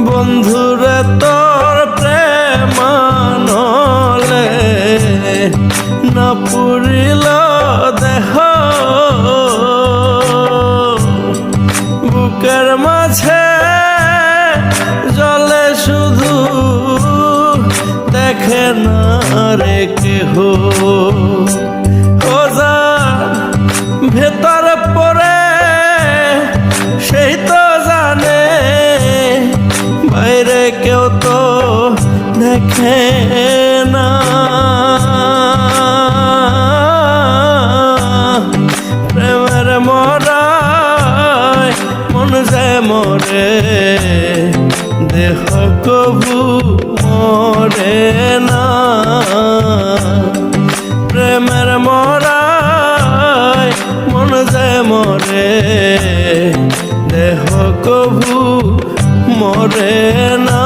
বন্ধুরে তোর প্রেমানলে না পুরিল দেহ বুকের মাঝে জলে শুধু দেখে না রে কেহ ভেতর পরে সেই তো জানে বাইরে কেউ তো দেখে না প্রেমের মরায় মন যে মরে দেহ কবু মরে না প্রেমের মরায় মন যে মরে দেহ কবু মরে না।